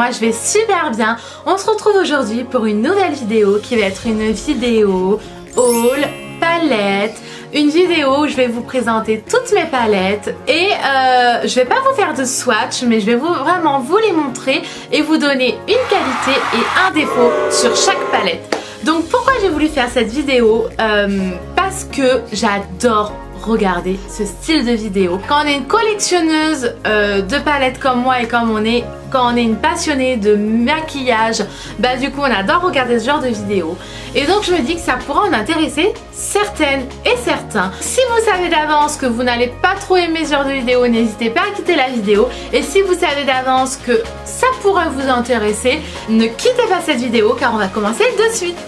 moi je vais super bien. On se retrouve aujourd'hui pour une nouvelle vidéo qui va être une vidéo haul, palette. Une vidéo où je vais vous présenter toutes mes palettes et je vais pas vous faire de swatch, mais je vais vraiment vous les montrer et vous donner une qualité et un défaut sur chaque palette. Donc pourquoi j'ai voulu faire cette vidéo, parce que j'adore regarder ce style de vidéo. Quand on est une collectionneuse de palettes comme moi et quand on est une passionnée de maquillage, bah du coup on adore regarder ce genre de vidéos. Et donc je me dis que ça pourra en intéresser certaines et certains. Si vous savez d'avance que vous n'allez pas trop aimer ce genre de vidéo, n'hésitez pas à quitter la vidéo. Et si vous savez d'avance que ça pourrait vous intéresser, ne quittez pas cette vidéo car on va commencer de suite.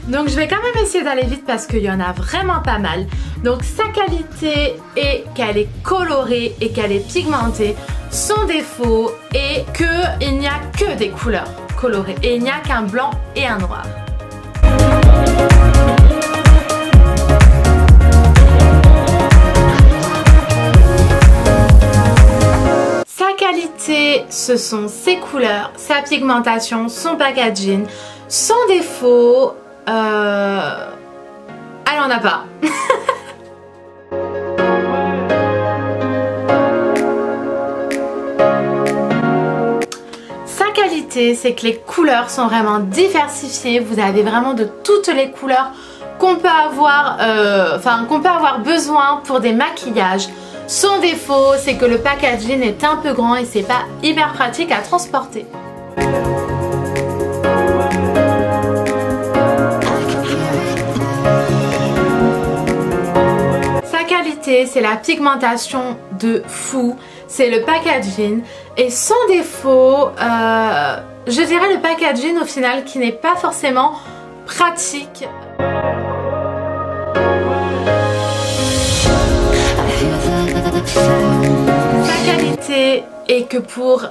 Donc je vais quand même essayer d'aller vite parce qu'il y en a vraiment pas mal. Donc sa qualité est qu'elle est colorée et qu'elle est pigmentée. Son défaut est qu'il n'y a que des couleurs colorées et il n'y a qu'un blanc et un noir. Sa qualité, ce sont ses couleurs, sa pigmentation, son packaging. Son défaut... elle en a pas. Sa qualité, c'est que les couleurs sont vraiment diversifiées. Vous avez vraiment de toutes les couleurs qu'on peut avoir, qu'on peut avoir besoin pour des maquillages. Son défaut, c'est que le packaging est un peu grand et c'est pas hyper pratique à transporter. C'est la pigmentation de fou, c'est le packaging et son défaut, je dirais le packaging au final qui n'est pas forcément pratique. Sa qualité est que pour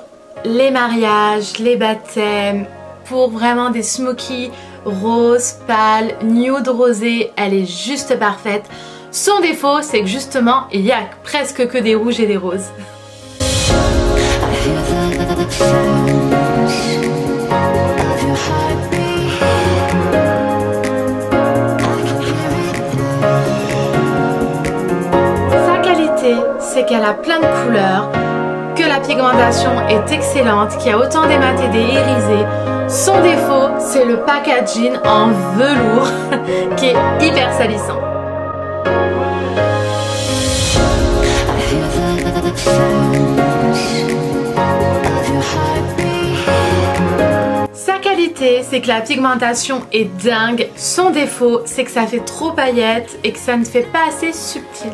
les mariages, les baptêmes, pour vraiment des smokies rose, pâle, nude rosé, elle est juste parfaite. Son défaut, c'est que justement, il y a presque que des rouges et des roses. Sa qualité, c'est qu'elle a plein de couleurs, que la pigmentation est excellente, qu'il y a autant des mat et des irisés. Son défaut, c'est le packaging en velours qui est hyper salissant. Sa qualité, c'est que la pigmentation est dingue. Son défaut, c'est que ça fait trop paillettes et que ça ne fait pas assez subtil.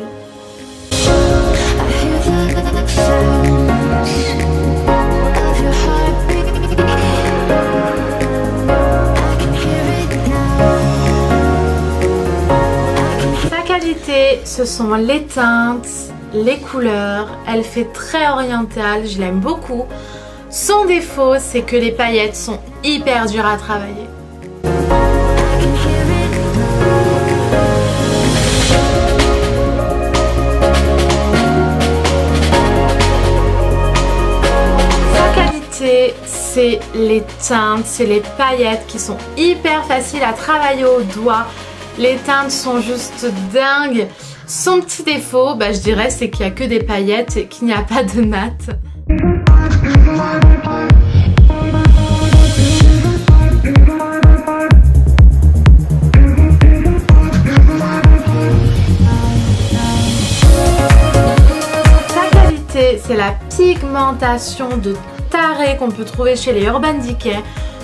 Sa qualité, ce sont les teintes, les couleurs, elle fait très orientale, je l'aime beaucoup. Son défaut, c'est que les paillettes sont hyper dures à travailler. Sa qualité, c'est les teintes, c'est les paillettes qui sont hyper faciles à travailler au doigt. Les teintes sont juste dingues. Son petit défaut, je dirais, c'est qu'il n'y a que des paillettes et qu'il n'y a pas de mat. Sa qualité, c'est la pigmentation de taré qu'on peut trouver chez les Urban Decay.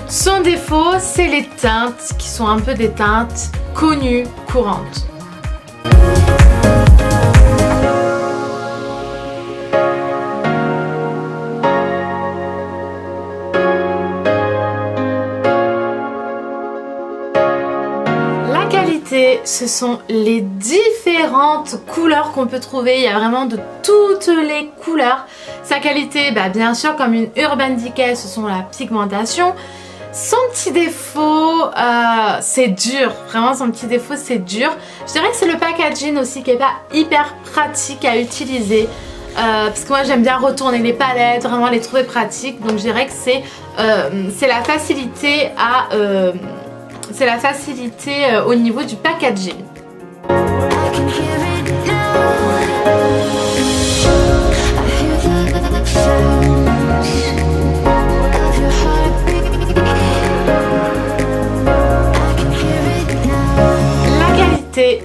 Son défaut, c'est les teintes qui sont un peu des teintes connues, courantes. Ce sont les différentes couleurs qu'on peut trouver. Il y a vraiment de toutes les couleurs. Sa qualité, bien sûr, comme une Urban Decay, ce sont la pigmentation. Son petit défaut, c'est dur. Vraiment, son petit défaut, c'est dur. Je dirais que c'est le packaging aussi qui est pas hyper pratique à utiliser. Parce que moi j'aime bien retourner les palettes, vraiment les trouver pratiques. Donc je dirais que c'est la facilité au niveau du packaging.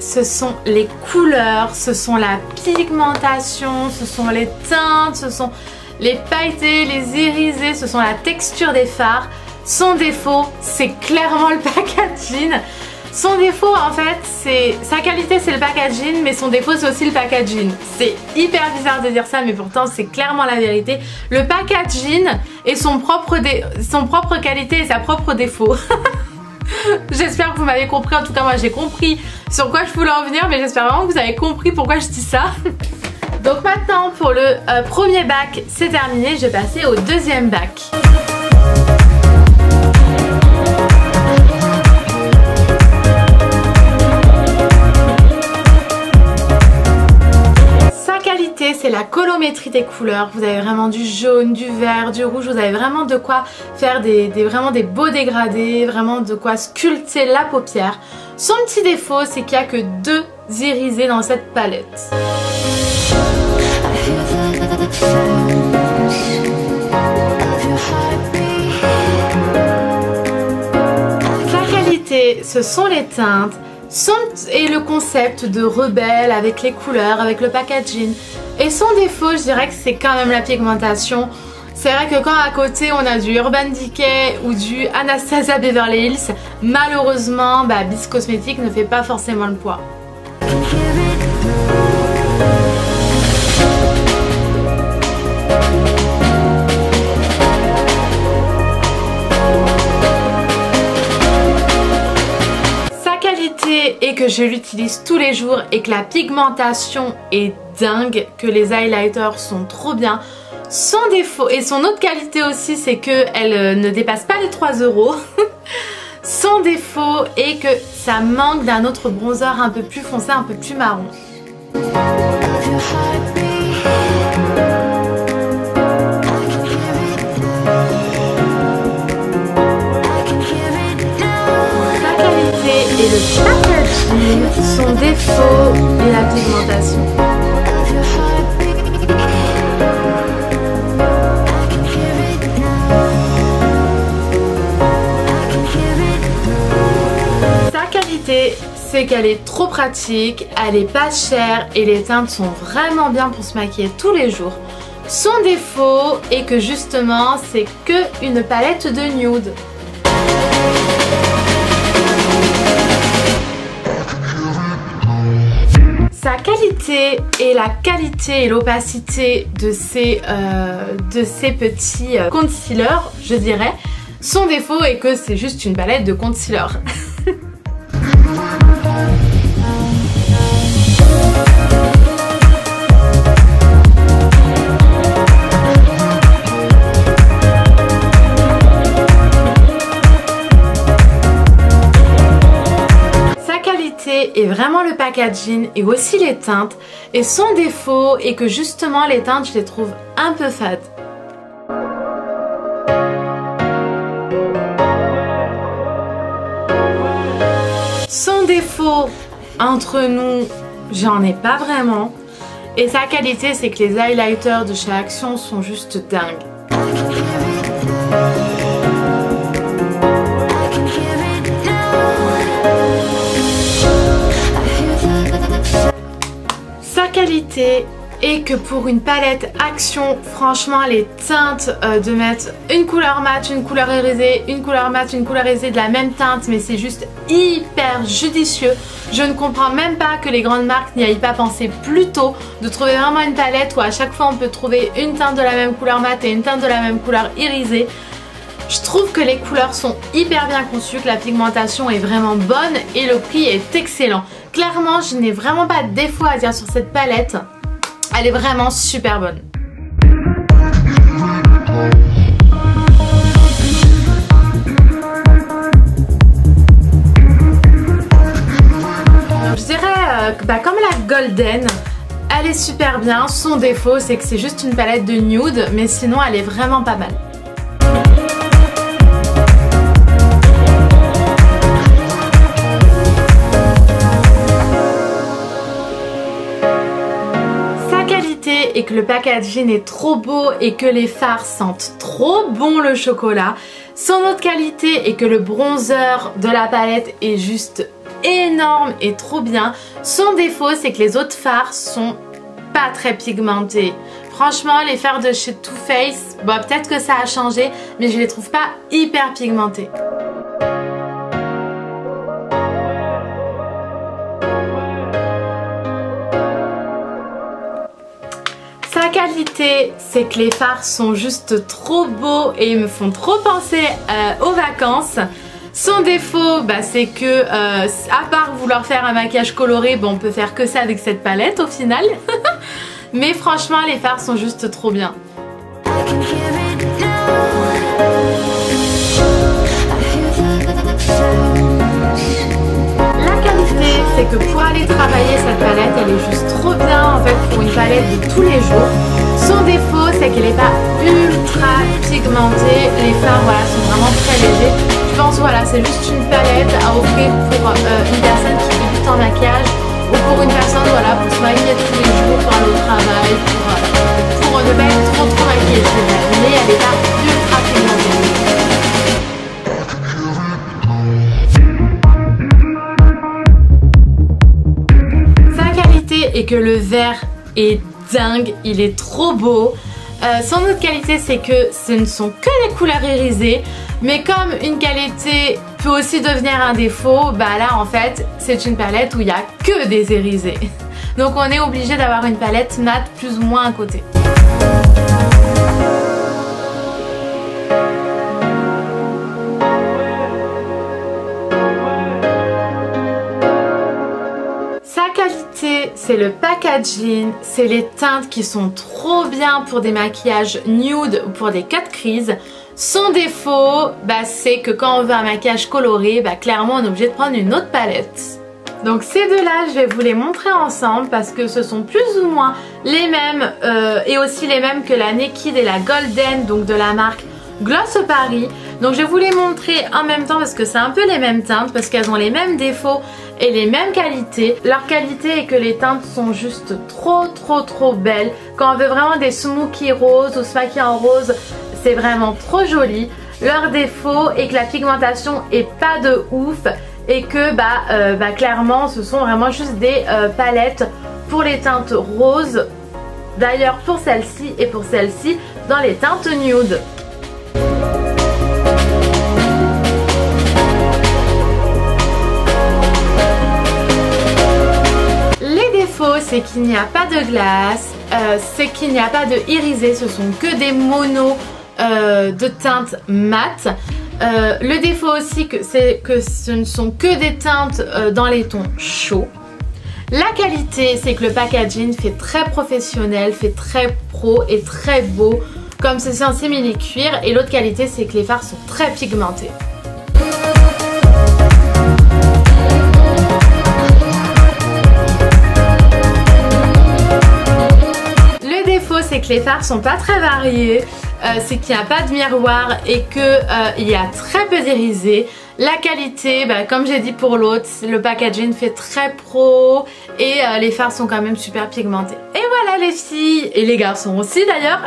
Ce sont les couleurs, ce sont la pigmentation, ce sont les teintes, ce sont les pailletés, les irisés, ce sont la texture des fards. Son défaut, c'est clairement le packaging. Son défaut, en fait, c'est sa qualité, c'est le packaging, mais son défaut, c'est aussi le packaging. C'est hyper bizarre de dire ça, mais pourtant, c'est clairement la vérité. Le packaging est son propre qualité et sa propre défaut. J'espère que vous m'avez compris, en tout cas moi j'ai compris sur quoi je voulais en venir, mais j'espère vraiment que vous avez compris pourquoi je dis ça. Donc maintenant pour le premier bac c'est terminé, je vais passer au deuxième bac. C'est la colométrie des couleurs. Vous avez vraiment du jaune, du vert, du rouge. Vous avez vraiment de quoi faire vraiment des beaux dégradés, vraiment de quoi sculpter la paupière. Son petit défaut, c'est qu'il n'y a que 2 irisés dans cette palette. Sa qualité, ce sont les teintes. Et le concept de rebelle avec les couleurs, avec le packaging. Et son défaut, je dirais que c'est quand même la pigmentation. C'est vrai que quand à côté on a du Urban Decay ou du Anastasia Beverly Hills, malheureusement, Bis Cosmetics ne fait pas forcément le poids. Et que je l'utilise tous les jours et que la pigmentation est dingue, que les highlighters sont trop bien. Son défaut et son autre qualité aussi, c'est qu'elle ne dépasse pas les 3 €. Son défaut est que ça manque d'un autre bronzer un peu plus foncé, un peu plus marron. Et le packaging, son défaut est la pigmentation. Sa qualité, c'est qu'elle est trop pratique, elle est pas chère et les teintes sont vraiment bien pour se maquiller tous les jours. Son défaut est que justement, c'est que une palette de nude. Sa qualité est la qualité et l'opacité de ces petits concealers, je dirais. Son défaut est que c'est juste une palette de concealer. Et vraiment le packaging et aussi les teintes. Et son défaut est que justement les teintes, je les trouve un peu fades. Son défaut, entre nous, j'en ai pas vraiment. Et sa qualité, c'est que les highlighters de chez Action sont juste dingues. Qualité et que pour une palette Action, franchement les teintes de mettre une couleur mat, une couleur irisée, une couleur mat, une couleur irisée de la même teinte, mais c'est juste hyper judicieux. Je ne comprends même pas que les grandes marques n'y aillent pas penser plus tôt, de trouver vraiment une palette où à chaque fois on peut trouver une teinte de la même couleur mat et une teinte de la même couleur irisée. Je trouve que les couleurs sont hyper bien conçues, que la pigmentation est vraiment bonne et le prix est excellent. Clairement, je n'ai vraiment pas de défaut à dire sur cette palette. Elle est vraiment super bonne. comme la Golden. Elle est super bien. Son défaut, c'est que c'est juste une palette de nude, mais sinon elle est vraiment pas mal. Et que le packaging est trop beau et que les fards sentent trop bon le chocolat. Son autre qualité est que le bronzer de la palette est juste énorme et trop bien. Son défaut, c'est que les autres fards sont pas très pigmentés. Franchement, les fards de chez Too Faced, bon, peut-être que ça a changé, mais je les trouve pas hyper pigmentés. Sa qualité, c'est que les fards sont juste trop beaux et ils me font trop penser aux vacances. Son défaut, c'est que à part vouloir faire un maquillage coloré, on peut faire que ça avec cette palette au final. Mais franchement, les fards sont juste trop bien. C'est que pour aller travailler cette palette, elle est juste trop bien en fait pour une palette de tous les jours. Son défaut, c'est qu'elle n'est pas ultra pigmentée. Les fards sont vraiment très légers. Je pense c'est juste une palette à offrir pour une personne qui débute en maquillage ou pour une personne pour se maquiller tous les jours, pour aller au travail, pour ne pas être trop maquillée, je dirais. Mais elle n'est pas ultra pigmentée. Et que le vert est dingue, il est trop beau. Son autre qualité, c'est que ce ne sont que des couleurs irisées, mais comme une qualité peut aussi devenir un défaut, là en fait c'est une palette où il n'y a que des irisés. Donc on est obligé d'avoir une palette mat plus ou moins à côté. C'est le packaging, c'est les teintes qui sont trop bien pour des maquillages nude ou pour des cut crease. Son défaut, c'est que quand on veut un maquillage coloré, clairement on est obligé de prendre une autre palette. Donc ces deux-là, je vais vous les montrer ensemble parce que ce sont plus ou moins les mêmes et aussi les mêmes que la Naked et la Golden, donc de la marque Gloss Paris. Donc je vais vous les montrer en même temps parce que c'est un peu les mêmes teintes, parce qu'elles ont les mêmes défauts et les mêmes qualités. Leur qualité est que les teintes sont juste trop belles. Quand on veut vraiment des smoky roses ou se maquiller en rose, c'est vraiment trop joli. Leur défaut est que la pigmentation est pas de ouf et que clairement ce sont vraiment juste des palettes pour les teintes roses. D'ailleurs pour celle-ci et pour celle-ci dans les teintes nude. C'est qu'il n'y a pas de glace, c'est qu'il n'y a pas de irisé, ce sont que des monos de teinte mat. Le défaut aussi, c'est que ce ne sont que des teintes dans les tons chauds. La qualité, c'est que le packaging fait très professionnel, fait très pro et très beau, comme c'est un simili cuir. Et l'autre qualité, c'est que les fards sont très pigmentés. C'est que les fards sont pas très variés, c'est qu'il n'y a pas de miroir et qu'il y a très peu d'irisés. La qualité, comme j'ai dit pour l'autre, le packaging fait très pro et les fards sont quand même super pigmentés. Et voilà les filles, et les garçons aussi d'ailleurs.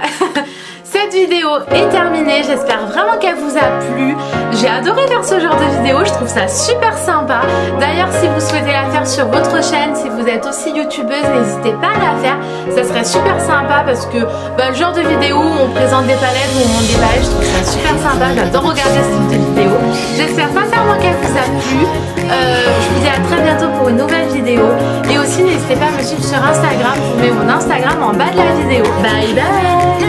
Cette vidéo est terminée, j'espère vraiment qu'elle vous a plu. J'ai adoré faire ce genre de vidéo, je trouve ça super sympa. D'ailleurs, si vous souhaitez la faire sur votre chaîne, si vous êtes aussi youtubeuse, n'hésitez pas à la faire. Ça serait super sympa parce que le genre de vidéo où on présente des palettes, où on monte des palettes, je trouve ça super sympa. J'adore regarder ce type de vidéo. J'espère sincèrement qu'elle vous a plu. Je vous dis à très bientôt pour une nouvelle vidéo. Et aussi, n'hésitez pas à me suivre sur Instagram. Je vous mets mon Instagram en bas de la vidéo. Bye bye!